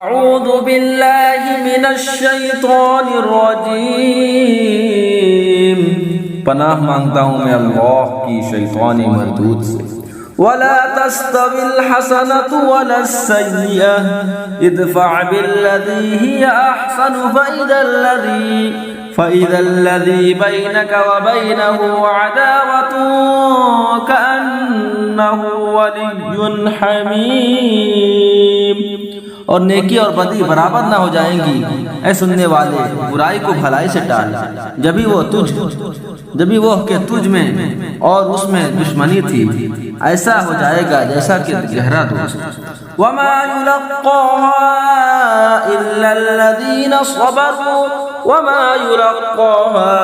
أعوذ بالله من الشیطان الرجیم، پناہ مانگتا ہوں میں اللہ کی شیطانی مردود سے۔ وَلَا تَسْتَوِي الْحَسَنَةُ وَلَا السَّيِّئَةُ ادْفَعْ بِالَّذِي هِيَ أَحْسَنُ فَإِذَا الَّذِي بَيْنَكَ وَبَيْنَهُ عَدَاوَةٌ كَأَنَّهُ وَلِيٌّ حَمِيمٌ۔ اور نیکی اور بدی برابر نہ ہو جائیں گی، اے سننے والے برائی کو بھلائی سے ٹال، جبھی وہ کہ تجھ میں اور اس میں دشمنی تھی، ایسا ہو جائے گا جیسا کہ گہرا دوست۔ وَمَا يُلَقَّاهَا إِلَّا الَّذِينَ صَبَرُوا وَمَا يُلَقَّاهَا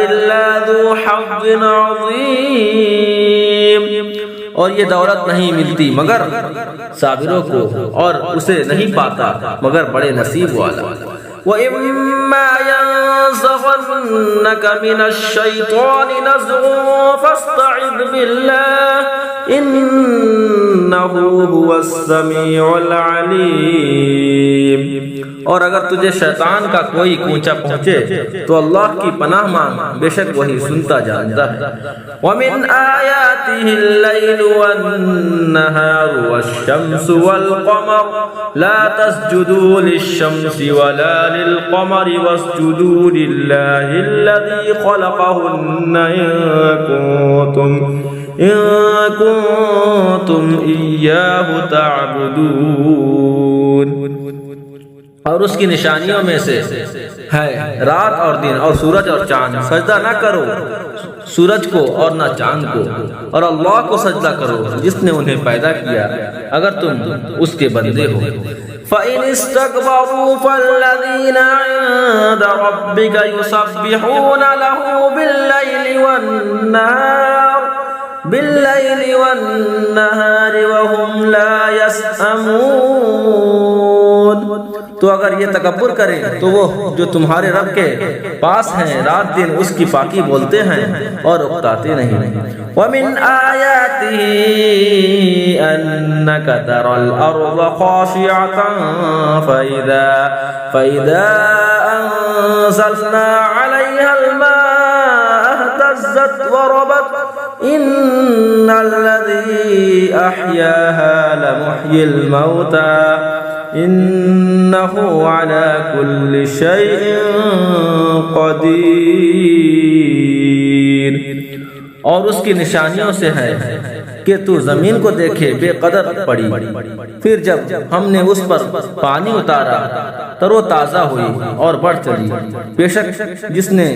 إِلَّا ذُو حَظٍّ عَظِيمٍ۔ اور یہ دولت نہیں ملتی مگر صابروں کو، اور اسے نہیں پاتا مگر بڑے نصیب والا۔ وَإِمَّا يَنزَغَنَّكَ مِنَ الشَّيْطَانِ نَزْغٌ فَاسْتَعِذْ بِاللَّهِ إِنَّهُ هُوَ السَّمِيعُ الْعَلِيمُ۔ اور اگر تجھے شیطان کا کوئی کونچا پہنچے تو اللہ کی پناہ مانگ، بے شک وہی سنتا جانتا ہے۔ وَمِنْ آيَاتِهِ اللَّيْلُ وَالنَّهَارُ وَالشَّمْسُ وَالْقَمَرُ لَا تَسْجُدُوا لِلشَّمْسِ وَلَا لِلْقَمَرِ وَاسْجُدُوا لِلَّهِ الَّذِي خَلَقَهُنَّ إِن كُنتُمْ إِيَّاهُ تَعْبُدُونَ۔ اور اس کی نشانیوں میں سے ہے رات اور دن اور سورج اور چاند، سجدہ نہ کرو سورج کو اور نہ چاند کو، اور اللہ کو سجدہ کرو جس نے انہیں پیدا کیا اگر تم اس کے بندے ہو۔ فَإِنِ اسْتَكْبَرُوا فَالَّذِينَ عِندَ رَبِّكَ يُسَبِّحُونَ لَهُ بِاللَّيْلِ وَالنَّهَارِ وَهُمْ لَا يَسْأَمُونَ۔ تو اگر یہ تکبر کریں تو وہ جو تمہارے رب کے پاس ہیں رات دن اس کی پاکی بولتے ہیں اور اکتاتے نہیں۔ وَمِنْ آيَاتِهِ أَنَّكَ تَرَى الْأَرْضَ خَاشِعَةً فَإِذَا أَنزَلْنَا عَلَيْهَا الْمَاءَ اهْتَزَّتْ وَرَبَتْ إِنَّ الَّذِي أَحْيَاهَا لَمُحْيِي الْمَوْتَى إِنَّهُ عَلَى كُلِّ شَيْءٍ قَدِيرٌ۔ اور اس کی نشانیوں سے ہے کہ تو زمین کو دیکھے بے قدر پڑی، پھر جب ہم نے اس پر پانی اتارا تر و تازہ ہوئی اور بڑھ چلی۔ بے شک جس نے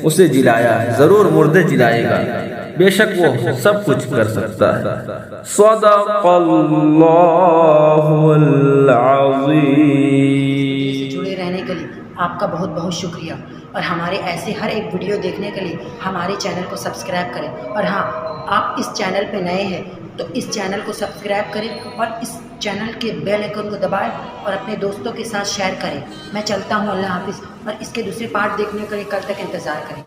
اسے جلایا ضرور مردے جلائے گا، بے شک وہ سب کچھ کر سکتا ہے۔ صدق اللہ العظیم۔ سے جڑے رہنے کے لیے آپ کا بہت بہت شکریہ، اور ہمارے ایسے ہر ایک ویڈیو دیکھنے کے لیے ہمارے چینل کو سبسکرائب کریں، اور ہاں آپ اس چینل پہ نئے ہیں تو اس چینل کو سبسکرائب کریں اور اس چینل کے بیل آئیکن کو دبائیں اور اپنے دوستوں کے ساتھ شیئر کریں۔ میں چلتا ہوں، اللہ حافظ، اور اس کے دوسرے پارٹ دیکھنے کے لیے کل تک انتظار کریں۔